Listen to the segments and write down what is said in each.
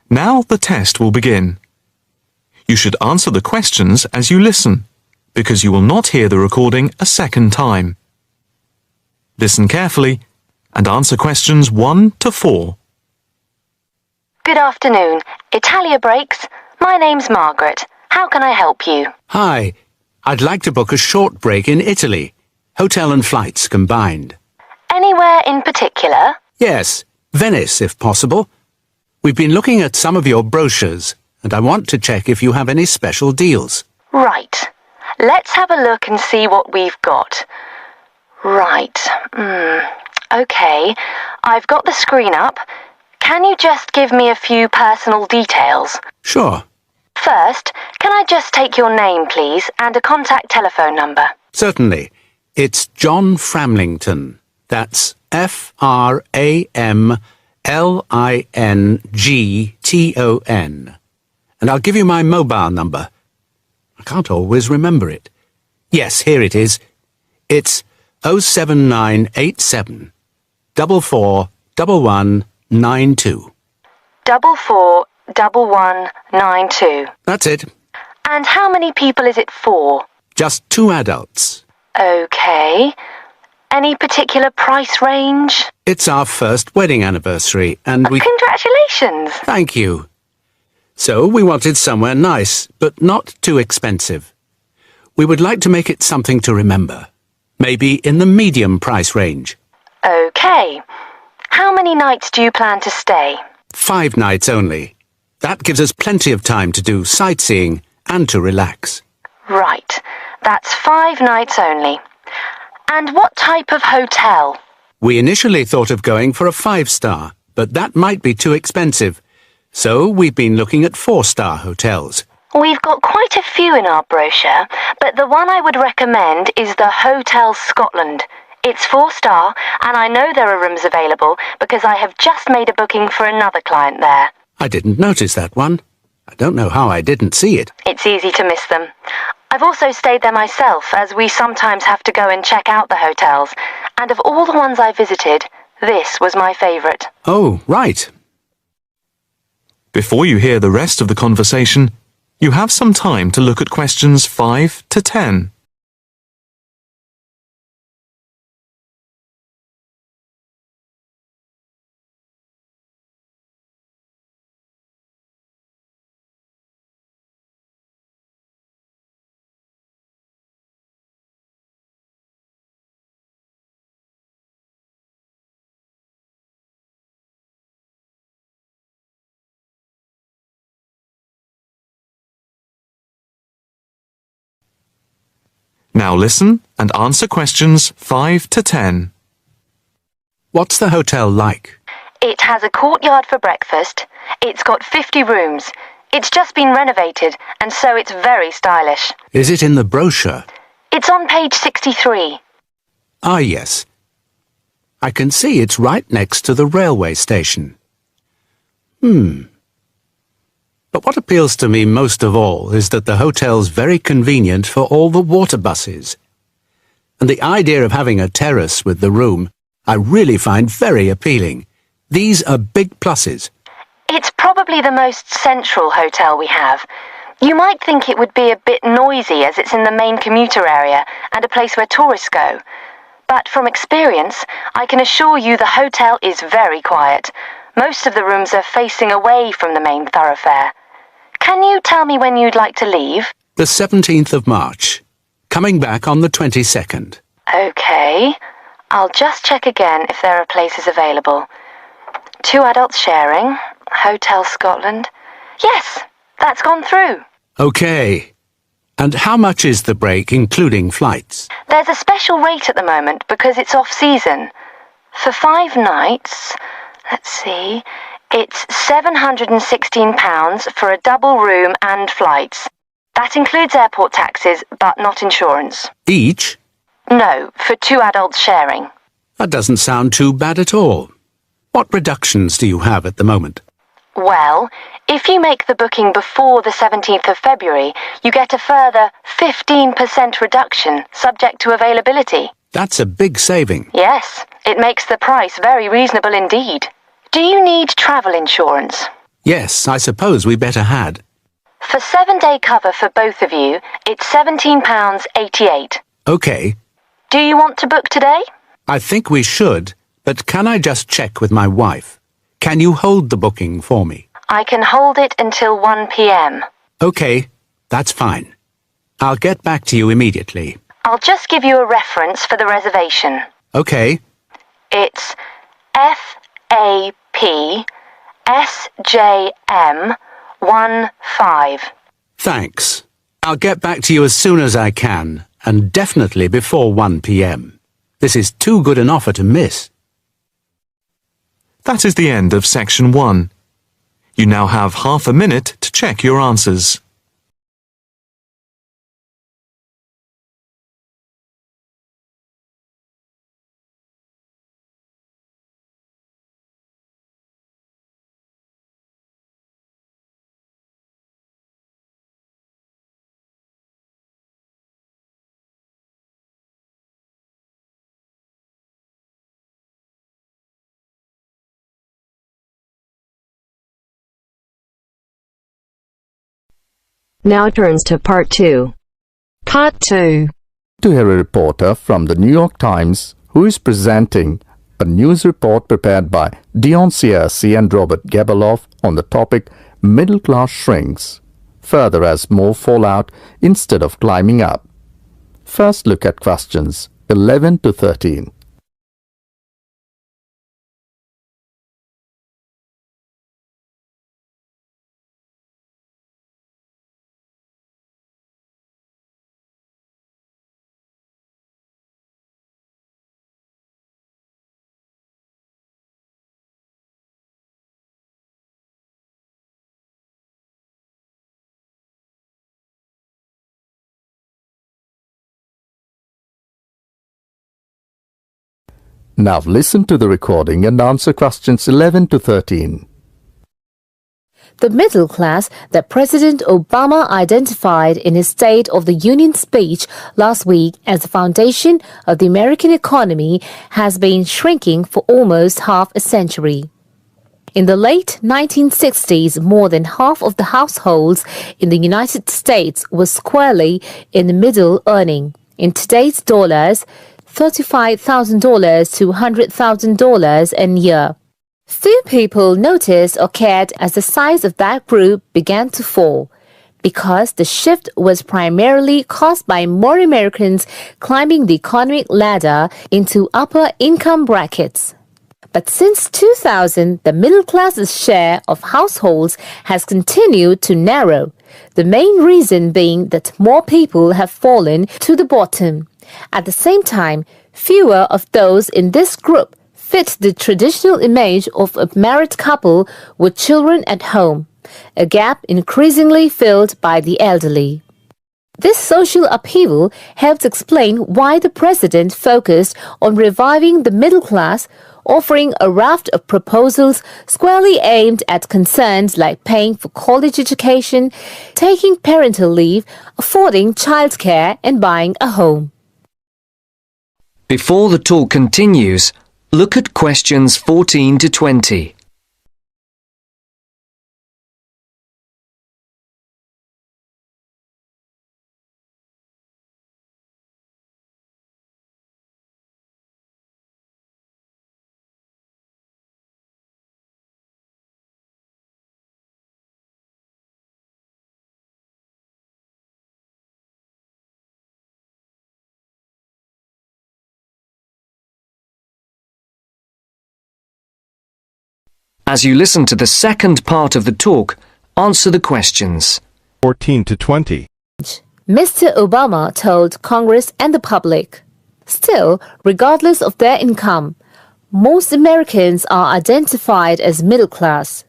Now the test will begin. You should answer the questions as you listen, because you will not hear the recording a second time. Listen carefully and answer questions 1 to 4. Good afternoon. Italia Breaks. My name's Margaret. How can I help you? Hi. I'd like to book a short break in Italy. Hotel and flights combined. Anywhere in particular? Yes, Venice if possible. We've been looking at some of your brochures, and I want to check if you have any special deals. Right. Let's have a look and see what we've got. Right. OK. I've got the screen up. Can you just give me a few personal details? Sure. First, can I just take your name, please, and a contact telephone number? Certainly. It's John Framlington. That's Framlington. And I'll give you my mobile number. I can't always remember it. Yes, here it is. It's 07987 441192. 441192. That's it. And how many people is it for? Just 2 adults. OK. Any particular price range? It's our first wedding anniversary, and we... Congratulations! Thank you. So we wanted somewhere nice, but not too expensive. We would like to make it something to remember. Maybe in the medium price range. OK. How many nights do you plan to stay? 5 nights only. That gives us plenty of time to do sightseeing and to relax. Right. That's 5 nights only. And what type of hotel? We initially thought of going for a 5-star, but that might be too expensive. So we've been looking at 4-star hotels. We've got quite a few in our brochure, but the one I would recommend is the Hotel Scotland. It's 4-star, and I know there are rooms available because I have just made a booking for another client there. I didn't notice that one. I don't know how I didn't see it. It's easy to miss them. I've also stayed there myself, as we sometimes have to go and check out the hotels. And of all the ones I visited, this was my favourite. Oh, right. Before you hear the rest of the conversation, you have some time to look at questions 5 to 10. Now listen and answer questions 5 to 10. What's the hotel like? It has a courtyard for breakfast. It's got 50 rooms. It's just been renovated, and so it's very stylish. Is it in the brochure? It's on page 63. Ah, yes. I can see it's right next to the railway station. But what appeals to me most of all is that the hotel's very convenient for all the water buses. And the idea of having a terrace with the room, I really find very appealing. These are big pluses. It's probably the most central hotel we have. You might think it would be a bit noisy as it's in the main commuter area and a place where tourists go. But from experience, I can assure you the hotel is very quiet. Most of the rooms are facing away from the main thoroughfare. Can you tell me when you'd like to leave? The 17th of March. Coming back on the 22nd. OK. I'll just check again if there are places available. 2 adults sharing. Hotel Scotland. Yes, that's gone through. OK. And how much is the break, including flights? There's a special rate at the moment because it's off-season. For 5 nights, let's see, it's £716 for a double room and flights. That includes airport taxes, but not insurance. Each? No, for 2 adults sharing. That doesn't sound too bad at all. What reductions do you have at the moment? Well, if you make the booking before the 17th of February, you get a further 15% reduction, subject to availability. That's a big saving. Yes, it makes the price very reasonable indeed. Do you need travel insurance? Yes, I suppose we better had. For 7-day cover for both of you, it's £17.88. OK, Do you want to book today? I think we should, but can I just check with my wife? Can you hold the booking for me? I can hold it until 1 p.m. OK, that's fine. I'll get back to you immediately. I'll just give you a reference for the reservation. OK, It's FAPSJM15. thanks. I'll get back to you as soon as I can, and definitely before 1 p.m. This is too good an offer to miss. That is the end of section 1. You now have half a minute to check your answers. Now turns to Part 2. Part 2. To hear a reporter from the New York Times who is presenting a news report prepared by Dion Searcy and Robert Gebeloff on the topic Middle Class Shrinks, further as more fall out instead of climbing up. First look at questions 11 to 13. Now listen to the recording and answer questions 11 to 13. The middle class that President Obama identified in his State of the Union speech last week as the foundation of the American economy has been shrinking for almost half a century. In the late 1960s, more than half of the households in the United States were squarely in the middle, earning, in today's dollars, $35,000 to $100,000 a year. Few people noticed or cared as the size of that group began to fall, because the shift was primarily caused by more Americans climbing the economic ladder into upper income brackets. But since 2000, the middle class's share of households has continued to narrow, the main reason being that more people have fallen to the bottom. At the same time, fewer of those in this group fit the traditional image of a married couple with children at home, a gap increasingly filled by the elderly. This social upheaval helps explain why the president focused on reviving the middle class, offering a raft of proposals squarely aimed at concerns like paying for college education, taking parental leave, affording childcare, and buying a home. Before the talk continues, look at questions 14 to 20. As you listen to the second part of the talk, answer the questions. 14 to 20. Mr. Obama told Congress and the public. Still, regardless of their income, most Americans are identified as middle class.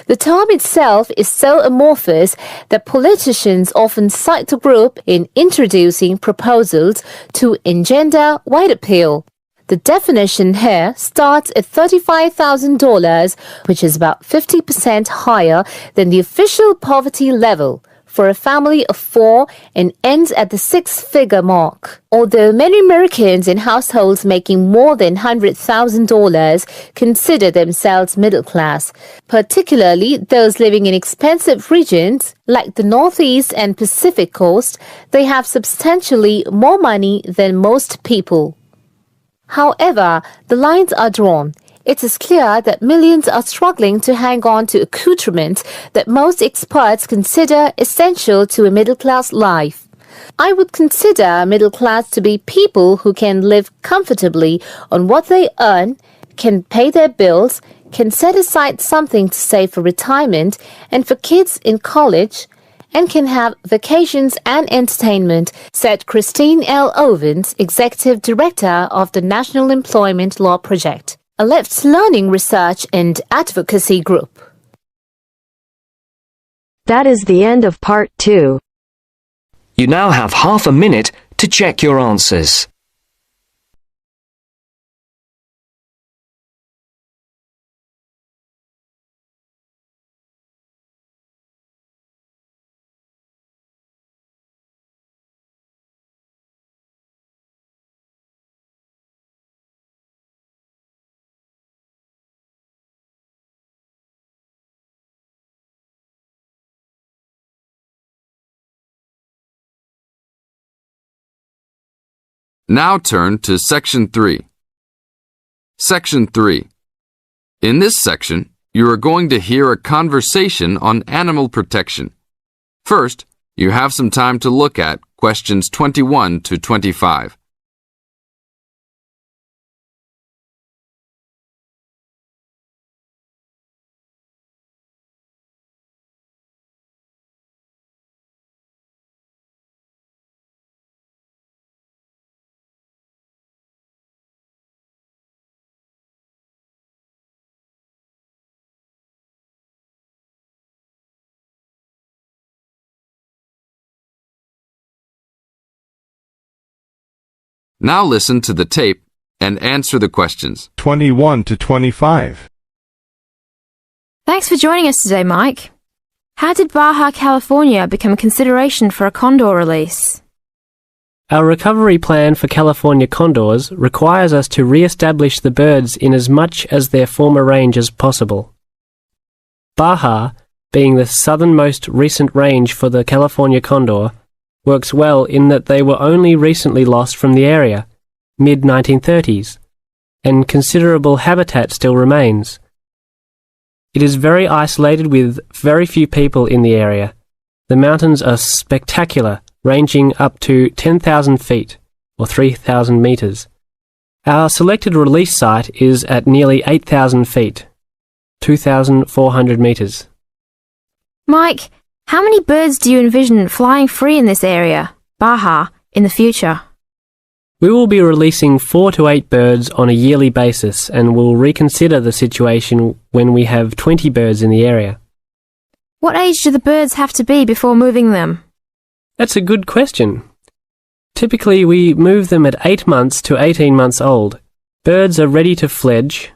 The term itself is so amorphous that politicians often cite the group in introducing proposals to engender wide appeal. The definition here starts at $35,000, which is about 50% higher than the official poverty level, for a family of 4 and ends at the 6-figure mark. Although many Americans in households making more than $100,000 consider themselves middle class, particularly those living in expensive regions like the Northeast and Pacific Coast, they have substantially more money than most people. However, the lines are drawn. It is clear that millions are struggling to hang on to accoutrements that most experts consider essential to a middle-class life. I would consider middle class to be people who can live comfortably on what they earn, can pay their bills, can set aside something to save for retirement and for kids in college, and can have vacations and entertainment, said Christine L. Ovens, Executive Director of the National Employment Law Project, a left learning research and advocacy group. That is the end of part 2. You now have half a minute to check your answers. Now turn to Section 3. Section 3. In this section, you are going to hear a conversation on animal protection. First, you have some time to look at questions 21 to 25. Now listen to the tape and answer the questions. 21 to 25. Thanks for joining us today, Mike. How did Baja California become a consideration for a condor release? Our recovery plan for California condors requires us to re-establish the birds in as much as their former range as possible. Baja, being the southernmost recent range for the California condor, works well in that they were only recently lost from the area, mid-1930s, and considerable habitat still remains. It is very isolated with very few people in the area. The mountains are spectacular, ranging up to 10,000 feet, or 3,000 meters. Our selected release site is at nearly 8,000 feet, 2,400 meters. Mike, how many birds do you envision flying free in this area, Baja, in the future? We will be releasing 4 to 8 birds on a yearly basis and will reconsider the situation when we have 20 birds in the area. What age do the birds have to be before moving them? That's a good question. Typically, we move them at 8 months to 18 months old. Birds are ready to fledge,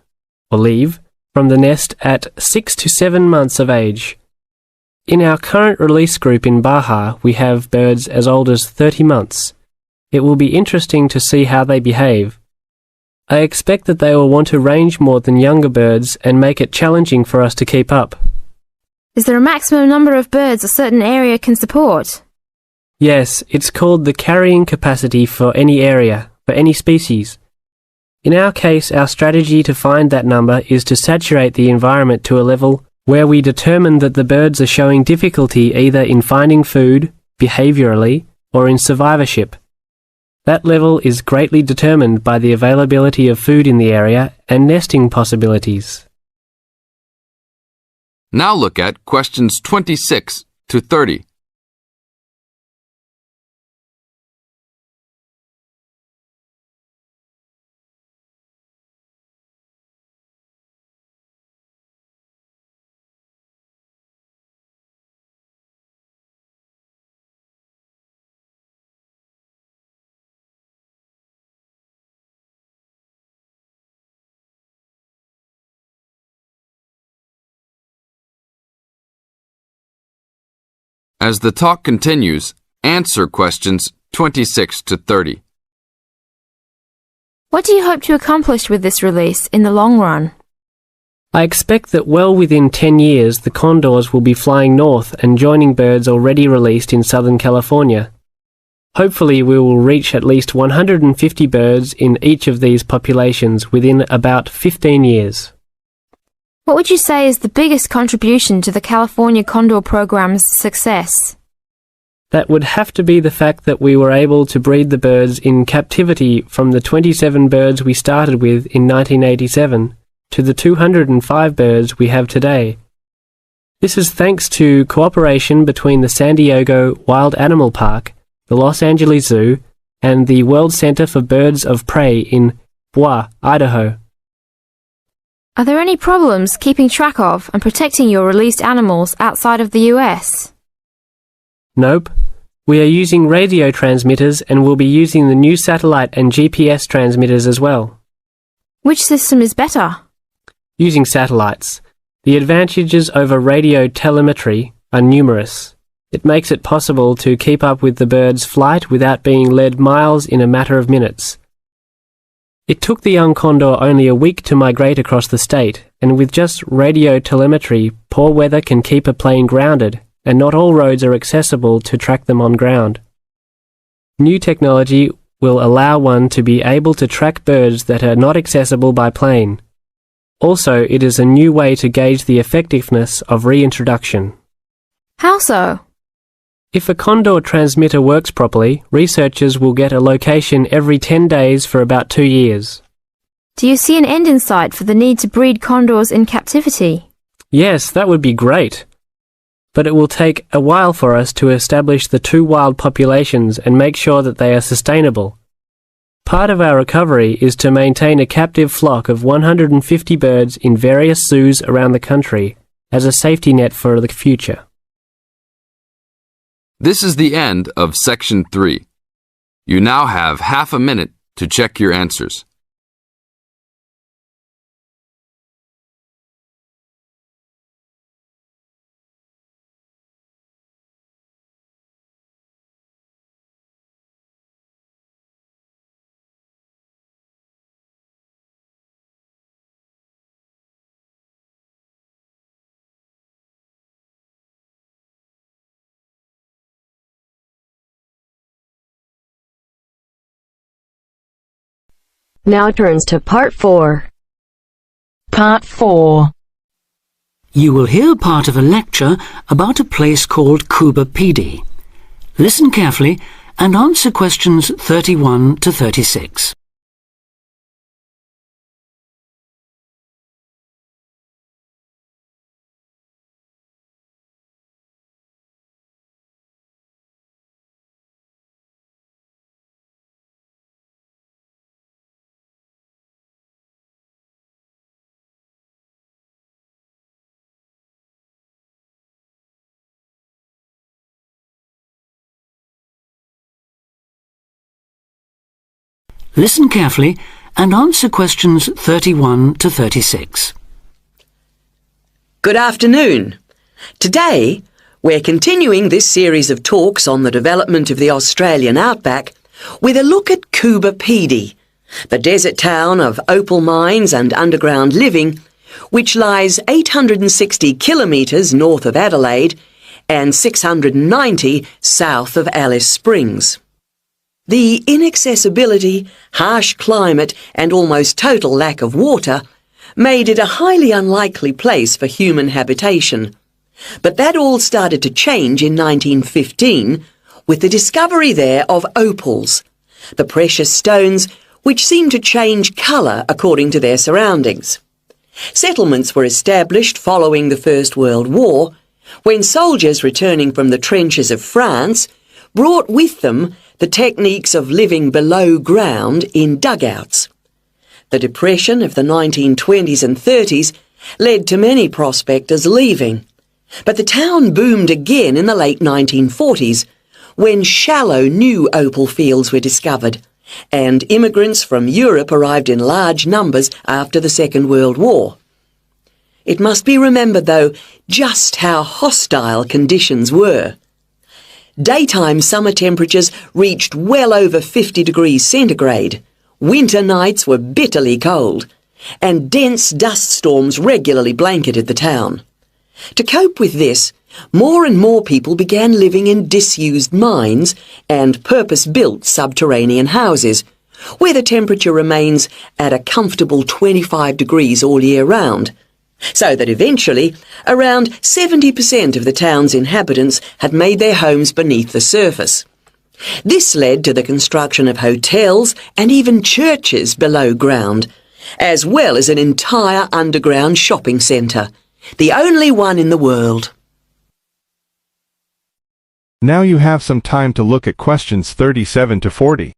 or leave, from the nest at 6 to 7 months of age. In our current release group in Baja, we have birds as old as 30 months. It will be interesting to see how they behave. I expect that they will want to range more than younger birds and make it challenging for us to keep up. Is there a maximum number of birds a certain area can support? Yes, it's called the carrying capacity for any area, for any species. In our case, our strategy to find that number is to saturate the environment to a level where we determine that the birds are showing difficulty either in finding food, behaviorally, or in survivorship. That level is greatly determined by the availability of food in the area and nesting possibilities. Now look at questions 26 to 30. As the talk continues, answer questions 26 to 30. What do you hope to accomplish with this release in the long run? I expect that well within 10 years the condors will be flying north and joining birds already released in Southern California. Hopefully we will reach at least 150 birds in each of these populations within about 15 years. What would you say is the biggest contribution to the California Condor program's success? That would have to be the fact that we were able to breed the birds in captivity from the 27 birds we started with in 1987 to the 205 birds we have today. This is thanks to cooperation between the San Diego Wild Animal Park, the Los Angeles Zoo, and the World Center for Birds of Prey in Boise, Idaho. Are there any problems keeping track of and protecting your released animals outside of the US? Nope. We are using radio transmitters and will be using the new satellite and GPS transmitters as well. Which system is better? Using satellites. The advantages over radio telemetry are numerous. It makes it possible to keep up with the bird's flight without being led miles in a matter of minutes. It took the young condor only a week to migrate across the state, and with just radio telemetry, poor weather can keep a plane grounded, and not all roads are accessible to track them on ground. New technology will allow one to be able to track birds that are not accessible by plane. Also, it is a new way to gauge the effectiveness of reintroduction. How so? If a condor transmitter works properly, researchers will get a location every 10 days for about 2 years. Do you see an end in sight for the need to breed condors in captivity? Yes, that would be great. But it will take a while for us to establish the two wild populations and make sure that they are sustainable. Part of our recovery is to maintain a captive flock of 150 birds in various zoos around the country as a safety net for the future. This is the end of Section 3. You now have half a minute to check your answers. Now turns to Part 4. Part 4. You will hear part of a lecture about a place called Coober, Pedy. Listen carefully and answer questions 31 to 36. Listen carefully and answer questions 31 to 36. Good afternoon. Today, we're continuing this series of talks on the development of the Australian outback with a look at Coober, Pedy, the desert town of opal mines and underground living, which lies 860 kilometres north of Adelaide and 690 south of Alice Springs. The inaccessibility, harsh climate and almost total lack of water made it a highly unlikely place for human habitation. But that all started to change in 1915 with the discovery there of opals, the precious stones which seem to change colour according to their surroundings. Settlements were established following the First World War, when soldiers returning from the trenches of France brought with them the techniques of living below ground in dugouts. The Depression of the 1920s and 30s led to many prospectors leaving, but the town boomed again in the late 1940s when shallow new opal fields were discovered, and immigrants from Europe arrived in large numbers after the Second World War. It must be remembered, though, just how hostile conditions were. Daytime summer temperatures reached well over 50 degrees centigrade. Winter nights were bitterly cold, and dense dust storms regularly blanketed the town. To cope with this, more and more people began living in disused mines and purpose-built subterranean houses, where the temperature remains at a comfortable 25 degrees all year round, so that eventually around 70% of the town's inhabitants had made their homes beneath the surface. This led to the construction of hotels and even churches below ground, as well as an entire underground shopping centre, the only one in the world. Now you have some time to look at questions 37 to 40.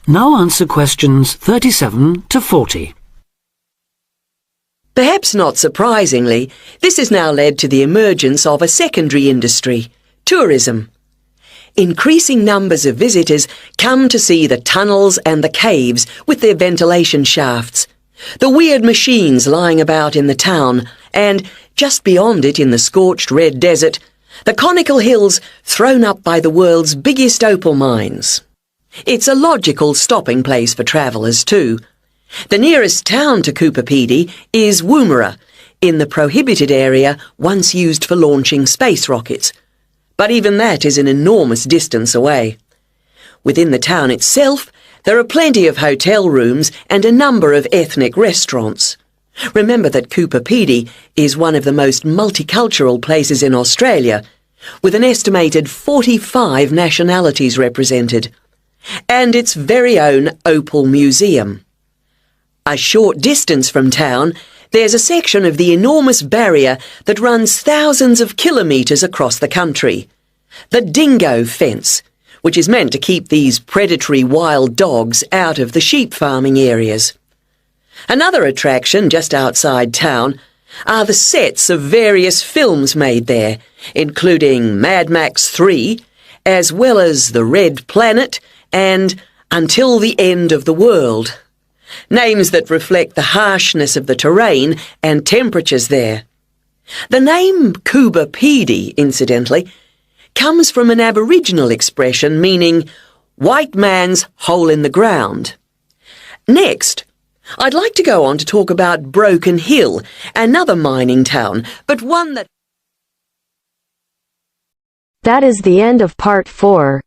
Now answer questions 37 to 40. Perhaps not surprisingly, this has now led to the emergence of a secondary industry, tourism. Increasing numbers of visitors come to see the tunnels and the caves with their ventilation shafts, the weird machines lying about in the town, and, just beyond it in the scorched red desert, the conical hills thrown up by the world's biggest opal mines. It's a logical stopping place for travellers too. The nearest town to Coober Pedy is Woomera, in the prohibited area once used for launching space rockets. But even that is an enormous distance away. Within the town itself, there are plenty of hotel rooms and a number of ethnic restaurants. Remember that Coober Pedy is one of the most multicultural places in Australia, with an estimated 45 nationalities represented, and its very own Opal Museum. A short distance from town, there's a section of the enormous barrier that runs thousands of kilometres across the country, the dingo fence, which is meant to keep these predatory wild dogs out of the sheep farming areas. Another attraction just outside town are the sets of various films made there, including Mad Max 3, as well as The Red Planet and Until the End of the World. Names that reflect the harshness of the terrain and temperatures there. The name Coober Pedy, incidentally, comes from an Aboriginal expression meaning white man's hole in the ground. Next, I'd like to go on to talk about Broken Hill, another mining town, but one that... That is the end of part 4.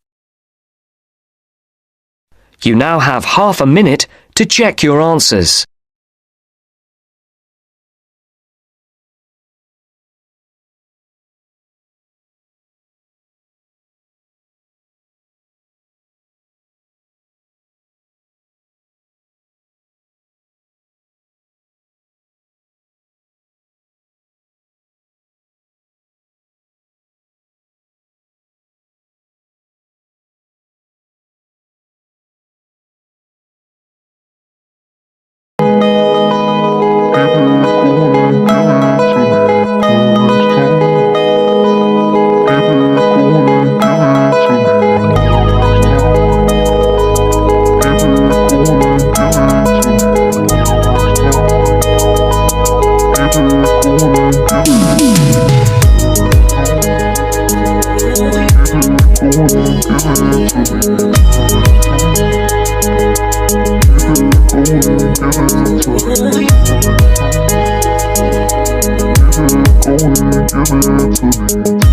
You now have half a minute to check your answers. Give it to me.